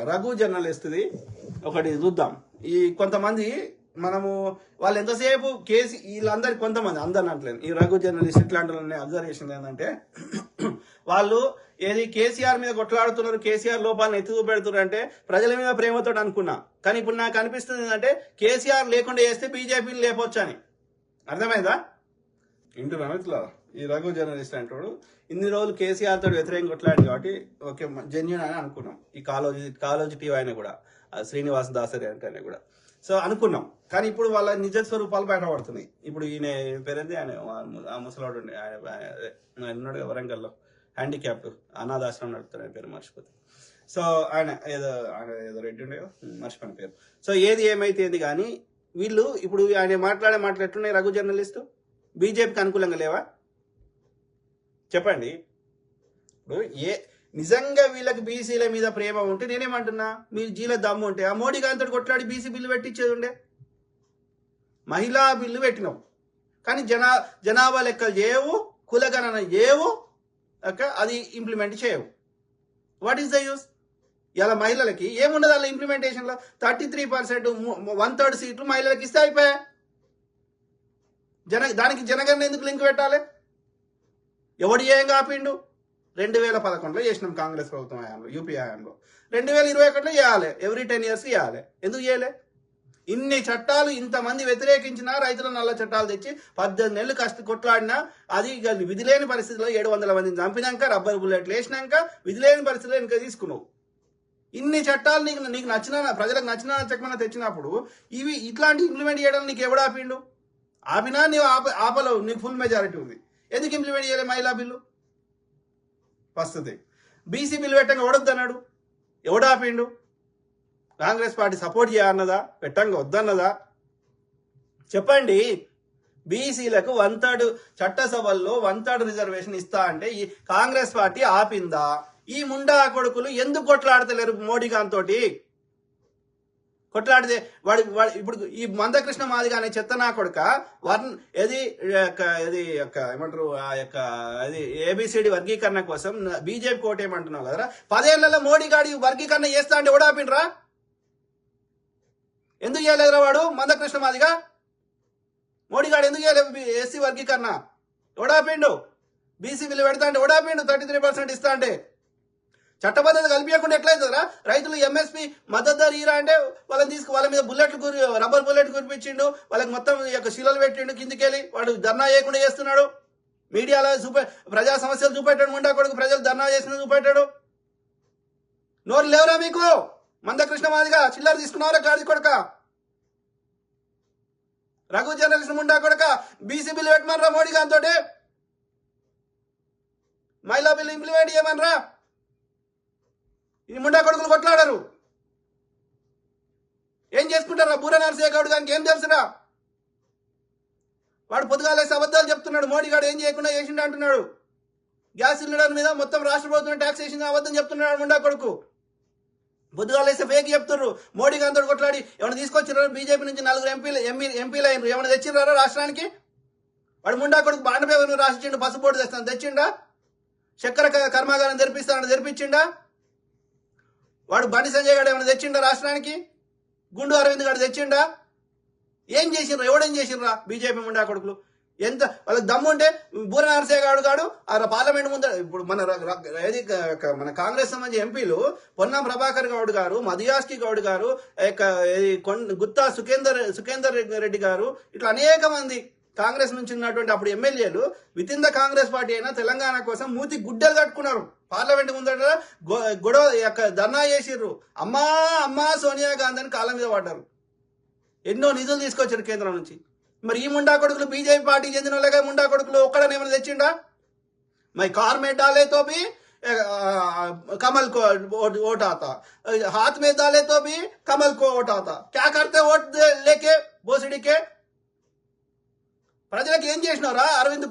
రఘు జర్నలిస్ట్ది ఒకటి చూద్దాం. ఈ కొంతమంది మనము వాళ్ళు ఎంతసేపు కేసు వీళ్ళందరికి కొంతమంది అందరిని అంటలేదు, ఈ రఘు జర్నలిస్ట్ ఇట్లాంటి వాళ్ళని అబ్జర్వేషన్ ఏంటంటే వాళ్ళు ఏది కేసీఆర్ మీద కొట్లాడుతున్నారు, కేసీఆర్ లోపాలను ఎత్తి చూపెడుతున్నారు అంటే ప్రజల మీద ప్రేమతో అనుకున్నా. కానీ ఇప్పుడు నాకు అనిపిస్తుంది ఏంటంటే కేసీఆర్ లేకుండా చేస్తే బీజేపీని లేపొచ్చు అని. అర్థమైందా? ఇంటున్నా ఇట్లా ఈ రఘు జర్నలిస్ట్ అంటాడు ఇన్ని రోజులు కేసీఆర్ తోటి వ్యతిరేకంగా కొట్లాడు కాబట్టి ఓకే జెన్యున్ అని అనుకున్నాం. ఈ కాలోజీ టీవీ ఆయన కూడా శ్రీనివాస్ దాసరి అంటే కూడా సో అనుకున్నాం. కానీ ఇప్పుడు వాళ్ళ నిజ స్వరూపాలు బయటపడుతున్నాయి. ఇప్పుడు ఈయన పేరేంది, ఆయన ఆ ముసలాడు ఉండే ఆయన ఉన్నాడు వరంగల్లో హ్యాండిక్యాప్డ్ అనాథాశ్రమం నడుపుతాడు, ఆయన పేరు మర్చిపోతుంది. సో ఆయన ఏదో రెడ్డి ఉండే మర్చిపోయిన పేరు. సో ఏది ఏమైతేంది కానీ వీళ్ళు ఇప్పుడు ఆయన మాట్లాడుతున్నాయి రఘు జర్నలిస్టు బీజేపీకి అనుకూలంగా లేవా చెప్పండి. ఇప్పుడు నిజంగా వీళ్ళకి బీసీల మీద ప్రేమ ఉంటే నేనేమంటున్నా, మీరు జీల దమ్ము ఉంటే ఆ మోడీ గారితో కొట్లాడి బీసీ బిల్లు పెట్టించేది ఉండే. మహిళా బిల్లు పెట్టినావు కానీ జనాభా లెక్కలు చేయవు, కులగణన చేయవు, అది ఇంప్లిమెంట్ చేయవు. What is the use? ఇలా మహిళలకి ఏముండదు అలా ఇంప్లిమెంటేషన్లో 33% 1/3 సీట్లు మహిళలకు ఇస్తే అయిపోయా. దానికి జనగణన ఎందుకు లింక్ పెట్టాలి? ఎవడు ఏం కాపిండు? 2011లో చేసినాం కాంగ్రెస్ ప్రభుత్వం హయాంలో, యూపీ హయాంలో. 2021లో చేయాలి, ఎవ్రీ 10 years చేయాలి. ఎందుకు చేయలే? ఇన్ని చట్టాలు ఇంతమంది వ్యతిరేకించినా రైతుల నల్ల చట్టాలు తెచ్చి 18 నెలలు కొట్లాడినా అది విధి లేని పరిస్థితిలో 700 మందిని చంపినాక రబ్బర్ బుల్లెట్లు వేసినాక విధి లేని పరిస్థితిలో ఇంకా తీసుకున్నావు. ఇన్ని చట్టాలు నీకు నచ్చిన ప్రజలకు నచ్చమని తెచ్చినప్పుడు ఇట్లాంటి ఇంప్లిమెంట్ చేయడానికి నీకు ఎవడు ఆపిండు? ఆపినా నీవు ఆపలేవు, నీకు ఫుల్ మెజారిటీ ఉంది. ఎందుకు ఇంప్లిమెంట్ చేయలే మహిళా బిల్లు? వస్తుంది. బీసీ బిల్లు పెట్టంగా ఎవడొద్దన్నాడు? ఎవడాపిండు? కాంగ్రెస్ పార్టీ సపోర్ట్ చేయన్నదా? పెట్టంగా వద్దన్నదా? చెప్పండి. బీసీలకు 1/3 చట్టసభల్లో 1/3 రిజర్వేషన్ ఇస్తా అంటే ఈ కాంగ్రెస్ పార్టీ ఆపిందా? ఈ ముండా కొడుకులు ఎందుకు కొట్లాడతలేరు మోడీ గాంతోటి? కొట్లాడితే వాడి ఇప్పుడు ఈ మందకృష్ణ మాదిగ అనే చెత్త నా కొడుక ఏమంటారు ఆ యొక్క అది ఏబిసిడి వర్గీకరణ కోసం బీజేపీ కోట ఏమంటున్నావు కదరా? 10 ఏళ్లలో మోడీ గాడి వర్గీకరణ చేస్తా అంటే ఓడాపిండ్రా? ఎందుకు చేయలేదురా వాడు మందకృష్ణ మాదిగ? మోడీ గాడు ఎందుకు చేయలేదు ఎస్సీ వర్గీకరణ? ఓడాపిండు. బీసీ బిల్లు పెడతా అంటే ఓడాపిండు 33% ఇస్తా అంటే. చట్టబద్ధత కల్పించకుండా ఎట్లయితుందిరా? రైతులు ఎంఎస్పీ మద్దతు ధర ఇరా అంటే వాళ్ళ మీద రబ్బర్ బుల్లెట్ కురిపించిండు, వాళ్ళకి మొత్తం శిలలు పెట్టిండు, కిందికెళ్ళి వాడు ధర్నా చేయకుండా చేస్తున్నాడు. మీడియాలో ప్రజా సమస్యలు చూపెట్టాడు ముండా కొడుకు, ప్రజలు ధర్నా చేసిన చూపెట్టాడు. నోరు లేవురా మీకు? మందకృష్ణ మాదిగా చిల్లర తీసుకున్నావురా గాడి కొడుక? రఘు జర్నలిస్ట్ ముండా కొడుక బీసీ బిల్లు పెట్టమనరా మోడీ గారితో? మహిళా బిల్లు ఇంప్లిమెంట్ చేయమనరా? ఈ ముండా కొడుకులు కొట్లాడరు. ఏం చేసుకుంటారా? బూర నరసయ్య గౌడ్ గారికి ఏం తెలుసురా? వాడు పొద్దుగాలేసి అబద్ధాలు చెప్తున్నాడు. మోడీ గారు ఏం చేయకుండా చేసిండు అంటున్నాడు. గ్యాస్ సిలిండర్ మీద మొత్తం రాష్ట్ర ప్రభుత్వం ట్యాక్స్ వేసింది అబద్ధం చెప్తున్నాడు ముండా కొడుకు. పొద్దుగాలేస్తే ఫేక్ చెప్తున్నారు. మోడీ గారితో కొట్లాడి ఏమైనా తీసుకొచ్చినారు? బీజేపీ నుంచి 4 ఎంపీలు అయినారు. ఏమైనా తెచ్చినారా రాష్ట్రానికి? వాడు ముండా కొడుకు బాండ పేపర్ రాసిచ్చిండు, పసుపోటు తెస్తాను తెచ్చిండా? చక్కెర కర్మాగారం తెరిపిస్తానని తెరిపించిండా? వాడు బండి సంజయ్ గారు ఏమైనా తెచ్చిండా రాష్ట్రానికి? గుండు అరవింద్ గారు తెచ్చిండా? ఏం చేసిండ్రా? ఎవడేం చేసిండ్రా బీజేపీ ముండా కొడుకులు? ఎంత వాళ్ళకి దమ్ము ఉంటే బూర నరసయ్య గాడు ఆ పార్లమెంట్ ముందు ఇప్పుడు మన కాంగ్రెస్ సంబంధించిన ఎంపీలు పొన్నం ప్రభాకర్ గౌడ్ గారు, మధుయాస్కి గౌడ్ గారు, గుత్తా సుఖేందర్ రెడ్డి గారు, ఇట్లా అనేక మంది కాంగ్రెస్ నుంచి ఉన్నటువంటి అప్పుడు ఎమ్మెల్యేలు with in the Congress party అయినా తెలంగాణ కోసం మూతి గుడ్డలు కట్టుకున్నారు. పార్లమెంట్ ముందట గొడవ ధర్నా చేసిర్రు. అమ్మా సోనియా గాంధీ అని కాళ్ళ మీద పడ్డారు. ఎన్నో నిధులు తీసుకొచ్చారు కేంద్రం నుంచి. మరి ఈ ముండా కొడుకులు బీజేపీ పార్టీకి చెందిన వాళ్ళగా ముండా కొడుకులు ఒక్కడనే ఏమైనా తెచ్చిండా? మరి కార్ में डाले तो भी कमल को वोट आता, हाथ में डाले तो भी कमल को वोट आता. क्या करते वोट लेके बोसड़ी के? ప్రజలకు ఏం చేసినావురా? అరవింద్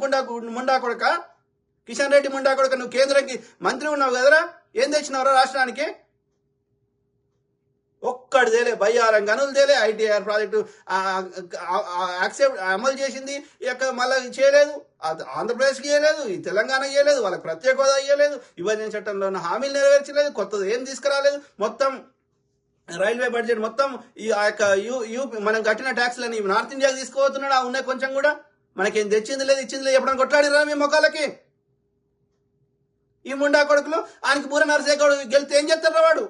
ముండా కొడుక, కిషన్ రెడ్డి ముండా కొడుక, నువ్వు కేంద్రానికి మంత్రి ఉన్నావు కదరా? ఏం తెచ్చినావురా రాష్ట్రానికి? ఒక్కడు తేలే. బయ్యారం గనులు తేలే. ఐటీఆర్ ప్రాజెక్టు అమలు చేసింది మళ్ళీ చేయలేదు. ఆంధ్రప్రదేశ్కి ఇవ్వలేదు, ఈ తెలంగాణకి ఇవ్వలేదు, వాళ్ళకి ప్రత్యేక హోదా ఇవ్వలేదు, విభజన చట్టంలో ఉన్న హామీలు నెరవేర్చలేదు, కొత్తది ఏం తీసుకురాలేదు. మొత్తం రైల్వే బడ్జెట్ మొత్తం ఈ ఆ యొక్క మనం కట్టిన ట్యాక్స్లని నార్త్ ఇండియాకి తీసుకుపోతున్నాడు. ఆ ఉన్నాయి కొంచెం కూడా మనకేం తెచ్చింది లేదు ఇచ్చింది లేదు. ఎప్పుడైనా కొట్లాడిరా మీ మొక్కలకి? ఈ ముండా కొడుకులు ఆయనకి బూర నరసేగౌడ్ గెలితే ఏం చేస్తారా వాడు?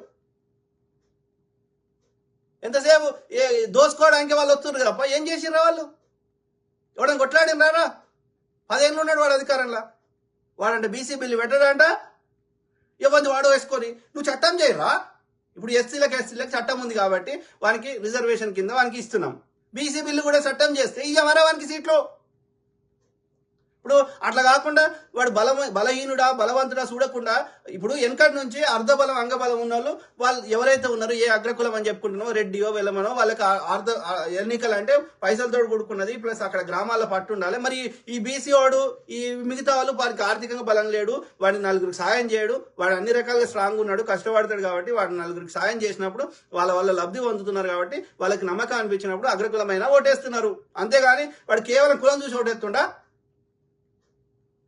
ఎంతసేపు దోసుకోవడానికి వాళ్ళు వస్తున్నారు కదా, ఏం చేసిర్రా వాళ్ళు? ఎవడని కొట్లాడినరా? 10 ఏళ్ళు ఉన్నాడు వాడు అధికారంలో. వాడంటే బీసీ బిల్లు పెట్టడంట, ఇవ్వండి వాడు వేసుకొని. నువ్వు చట్టం చేయరా? ఇప్పుడు ఎస్సీలకు చట్టం ఉంది కాబట్టి వానికి రిజర్వేషన్ కింద వానికి ఇస్తున్నాం. బీసీ బిల్లు కూడా చట్టం చేస్తే ఇవ్వమరా వానికి సీట్లు? ఇప్పుడు అట్లా కాకుండా వాడు బలహీనుడా బలవంతుడా చూడకుండా, ఇప్పుడు వెనకటి నుంచి అర్ధబలం అంగబలం ఉన్న వాళ్ళు ఎవరైతే ఉన్నారో, ఏ అగ్రకులం అని చెప్పుకుంటున్నామో, రెడ్డియో వెలమనో, వాళ్ళకి ఎన్నికలు అంటే పైసలతో కూడుకున్నది, ప్లస్ అక్కడ గ్రామాల్లో పట్టు ఉండాలి. మరి ఈ బీసీ వాడు ఈ మిగతా వాళ్ళు వారికి ఆర్థికంగా బలం లేడు, వాడిని నలుగురికి సాయం చేయడు, వాడు అన్ని రకాలుగా స్ట్రాంగ్ ఉన్నాడు, కష్టపడతాడు కాబట్టి వాడు నలుగురికి సాయం చేసినప్పుడు వాళ్ళ లబ్ధి పొందుతున్నారు కాబట్టి వాళ్ళకి నమ్మకం అనిపించినప్పుడు అగ్రకులమైన ఓటేస్తున్నారు. అంతేగాని వాడు కేవలం కులం చూసి ఓటేస్తుండా?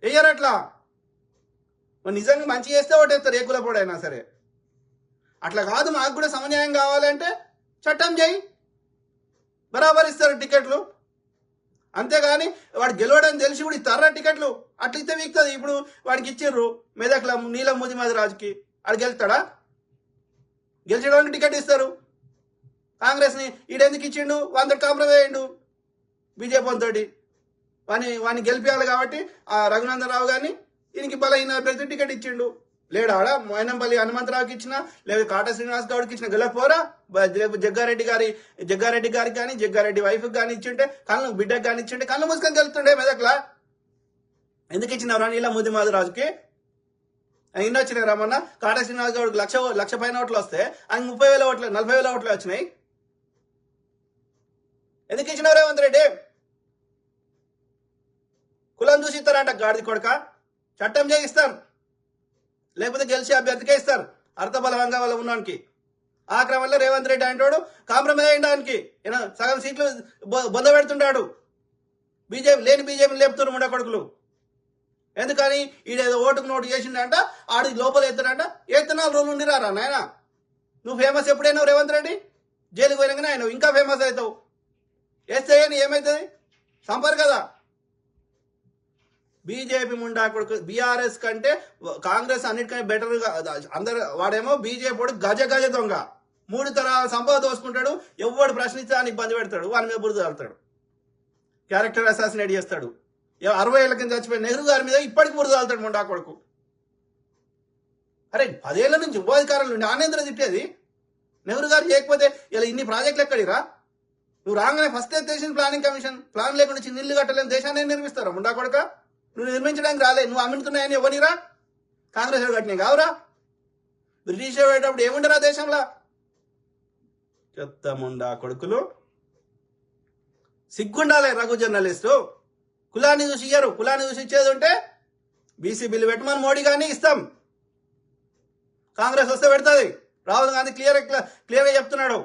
వెయ్యరట్లా. నిజంగా మంచి చేస్తే ఓటేస్తారు ఏ కులపోడైనా సరే. అట్లా కాదు, మాకు కూడా సమన్యాయం కావాలంటే చట్టం చేయి, బరాబర్ ఇస్తారు టికెట్లు. అంతేగాని వాడు గెలవడని తెలిసి కూడా ఇస్తారా టికెట్లు? అట్లా ఇస్తే వీక్తుంది. ఇప్పుడు వాడికి ఇచ్చిర్రు మెదక్ల నీలం మోదీ రాజుకి, వాడు గెలుస్తాడా? గెలిచడానికి టికెట్ ఇస్తారు. కాంగ్రెస్ని ఈడెందుకు ఇచ్చిండు? 100 కాంప్రమైజ్ అయ్యిండు బీజేపీ తోటి. వాడిని గెలిపించాలి కాబట్టి ఆ రఘునందన్ రావు గారిని ఈయనకి బలహీన అభ్యర్థి టికెట్ ఇచ్చిండు. లేడా ఆడ మైనంపల్లి హనుమంతరావుకి ఇచ్చిన, లేదా కాటా శ్రీనివాస్ గౌడ్కి ఇచ్చిన గెలపోరా? జగ్గారెడ్డి గారికి కానీ జగ్గారెడ్డి వైఫ్కి కానీ ఇచ్చింటే, బిడ్డకి కానీ ఇచ్చింటే కళ్ళు మూసుకొని గెలుతుండే మెదక్లా. ఎందుకు ఇచ్చినారా నీలా మోదీ రాజుకి? ఎన్ని వచ్చినాయి రామన్న? కాటా శ్రీనివాస్ గౌడ్కి లక్ష పైన ఓట్లు వస్తే ఆయన 30,000 ఓట్లు 40,000 ఓట్లు వచ్చినాయి. ఎందుకు ఇచ్చినావు రేవంత్ రెడ్డి? కులం చూసి ఇస్తారంట గాడిది కొడక. చట్టం చేయిస్తారు, లేకపోతే గెలిచి అభ్యర్థికే ఇస్తారు అర్థబలంగా వాళ్ళ ఉన్నానికి. ఆ క్రమంలో రేవంత్ రెడ్డి అంటాడు కాంప్రమైజ్ అయ్యడానికి సగం సీట్లు బొంద పెడుతుంటాడు. లేని బీజేపీని లేపుతున్నారు ముండ కొడుకులు. ఎందుకని? ఈడేదో ఓటుకు నోటు చేసిండంట, ఆడి లోపల ఎత్తాడంట. 4 రోజులు ఉండిరారా నాయన? నువ్వు ఫేమస్ ఎప్పుడైనావు రేవంత్ రెడ్డి? జైలుకు పోయినాకనే ఆయన ఇంకా ఫేమస్ అవుతావు. వేస్తే ఏమవుతుంది? సంపరు కదా. బీజేపీ ముండా కొడుకు బీఆర్ఎస్ కంటే కాంగ్రెస్ అన్నిటికంటే బెటర్. అందరు వాడేమో బీజేపీ వాడు గజ దొంగ. 3 తరాల సంపద దోసుకుంటాడు. ఎవడు ప్రశ్నిస్తే అని ఇబ్బంది పెడతాడు, వాని మీద బురద చల్లుతాడు, క్యారెక్టర్ అసాసినేట్ చేస్తాడు. 60 ఏళ్ల కింద చచ్చిపోయిన నెహ్రూ గారి మీద ఇప్పటికి బురద చల్లుతాడు ముండా కొడుకు. అరే 10 ఏళ్ల నుంచి ఉపాధికారులు ఉండి ఆనేంద్ర తిట్టేది నెహ్రూ గారు చేయకపోతే ఇలా ఇన్ని ప్రాజెక్టులు ఎక్కడిరా? నువ్వు రాగానే ఫస్ట్ చేసిన ప్లానింగ్ కమిషన్, ప్లాన్ లేకుండా చిన్న ఇల్లు కట్టలేని దేశాన్ని నిర్మిస్తారా ముండా కొడుక? నువ్వు నిర్మించడానికి రాలే, నువ్వు అమ్ముతున్నాయని ఎవరిరా? కాంగ్రెస్ కట్టినాయి కావురా? బ్రిటిష్ పోయేటప్పుడు ఏముండరా దేశంలో? చెప్తాముండా కొడుకులు. సిగ్గుండాలి రఘు జర్నలిస్టు. కులాన్ని చూసి ఇయ్యరు. కులాన్ని చూసి ఇచ్చేది ఉంటే బీసీ బిల్లు పెట్టమని మోడీ గారిని ఇస్తాం. కాంగ్రెస్ వస్తే పెడుతుంది. రాహుల్ గాంధీ క్లియర్గా చెప్తున్నాడు.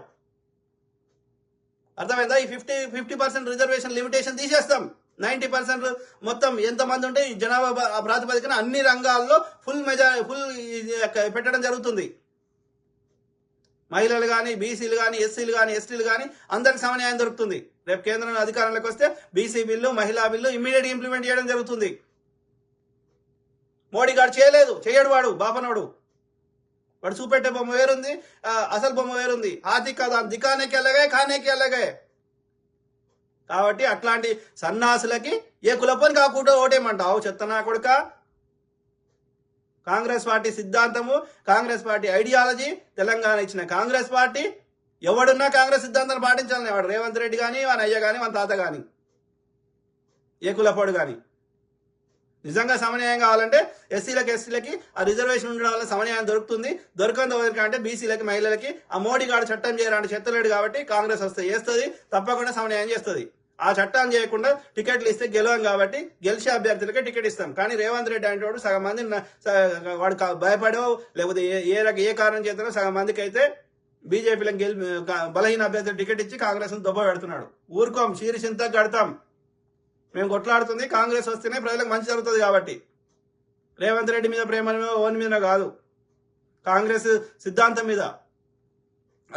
అర్థమైందా? ఈ 50% రిజర్వేషన్ లిమిటేషన్ తీసేస్తాం. 90% మొత్తం ఎంతమంది ఉంటే ఈ జనాభా ప్రాతిపదికన అన్ని రంగాల్లో ఫుల్ పెట్టడం జరుగుతుంది. మహిళలు కానీ, బీసీలు కానీ, ఎస్సీలు కానీ, ఎస్టీలు కానీ అందరికి సమన్యాయం దొరుకుతుంది. రేపు కేంద్రం అధికారంలోకి వస్తే బీసీ బిల్లు, మహిళా బిల్లు ఇమ్మీడియట్ ఇంప్లిమెంట్ చేయడం జరుగుతుంది. మోడీ గారు చేయడు. వాడు బాపనోడు. వాడు చూపెట్టే బొమ్మ వేరుంది, అసలు బొమ్మ వేరుంది. హాతీ కదా దికానేకి వెళ్ళగా ఖానేకి వెళ్ళగా. కాబట్టి అట్లాంటి సన్నాసులకి ఏ కులపని కాకుండా ఓటేమంటావు? చెత్తనా కొడుక. కాంగ్రెస్ పార్టీ సిద్ధాంతము, కాంగ్రెస్ పార్టీ ఐడియాలజీ, తెలంగాణ ఇచ్చిన కాంగ్రెస్ పార్టీ. ఎవడున్నా కాంగ్రెస్ సిద్ధాంతాన్ని పాటించాలని వాడు రేవంత్ రెడ్డి కానీ, వాని అయ్య కానీ, వాని తాత కానీ, ఏ కులపోడు కానీ. నిజంగా సమన్యాయం కావాలంటే ఎస్సీలకి ఆ రిజర్వేషన్ ఉండడం వల్ల సమన్యాయం దొరుకుతుంది. దొరకంది అంటే బీసీలకి, మహిళలకి ఆ మోడీ గారు చట్టం చేయాలంటే చెత్తలేడు కాబట్టి కాంగ్రెస్ వస్తే చేస్తుంది, తప్పకుండా సమన్యాయం చేస్తుంది. ఆ చట్టాన్ని చేయకుండా టికెట్లు ఇస్తే గెలవం కాబట్టి గెలిచే అభ్యర్థులకే టికెట్ ఇస్తాం. కానీ రేవంత్ రెడ్డి అంటే వాడు సగం మంది వాడు భయపడో లేకపోతే ఏ కారణం చేతనో సగం మందికి అయితే బీజేపీలకు బలహీన అభ్యర్థులు టికెట్ ఇచ్చి కాంగ్రెస్ దొబ్బ పెడుతున్నాడు. ఊరుకోం, చీరిచింత కడతాం. మేము కొట్లాడుతుంది కాంగ్రెస్ వస్తేనే ప్రజలకు మంచి జరుగుతుంది కాబట్టి. రేవంత్ రెడ్డి మీద ప్రేమ ఓన్ మీద కాదు, కాంగ్రెస్ సిద్ధాంతం మీద.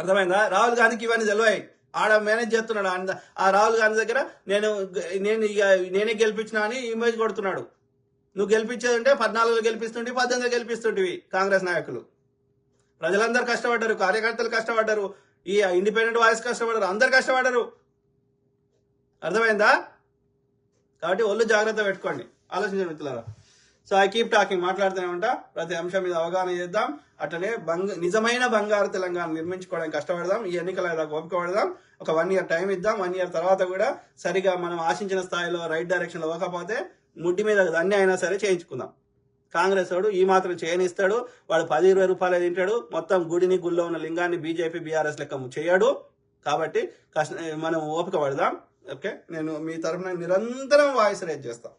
అర్థమైందా? రాహుల్ గాంధీకి ఇవన్నీ తెలివాయి. ఆడ మేనేజ్ చేస్తున్నాడు. ఆ రాహుల్ గాంధీ దగ్గర నేనే గెలిపించినా అని ఇమేజ్ కొడుతున్నాడు. నువ్వు గెలిపించేదంటే 14 గెలిపిస్తుంటే 18 గెలిపిస్తుంటివి కాంగ్రెస్ నాయకులు. ప్రజలందరూ కష్టపడ్డారు, కార్యకర్తలు కష్టపడ్డారు, ఈ ఇండిపెండెంట్ వాయిస్ కష్టపడ్డారు, అందరు కష్టపడ్డారు. అర్థమైందా? కాబట్టి ఒళ్ళు జాగ్రత్త పెట్టుకోండి, ఆలోచించండి మిత్రులారా. సో ఐ కీప్ టాకింగ్, మాట్లాడుతూనే ఉంటా. ప్రతి అంశం మీద అవగాహన చేద్దాం. అట్లనే నిజమైన బంగారు తెలంగాణ నిర్మించుకోవడానికి కష్టపడదాం. ఈ ఎన్నికల ఓపిక పడదాం. ఒక 1 year టైం ఇద్దాం. 1 year తర్వాత కూడా సరిగా మనం ఆశించిన స్థాయిలో రైట్ డైరెక్షన్ లో పోకపోతే ముడ్డి మీద అన్ని అయినా సరే చేయించుకుందాం. కాంగ్రెస్ వాడు ఈ మాత్రం చేయనిస్తాడు. వాడు 10-20 రూపాయలు తింటాడు. మొత్తం గుడిలో ఉన్న లింగాన్ని బీజేపీ బీఆర్ఎస్ లెక్క చేయడు. కాబట్టి మనం ఓపిక పడదాం. ఓకే, నేను మీ తరఫున నిరంతరం వాయిస్ రేజ్ చేస్తాను.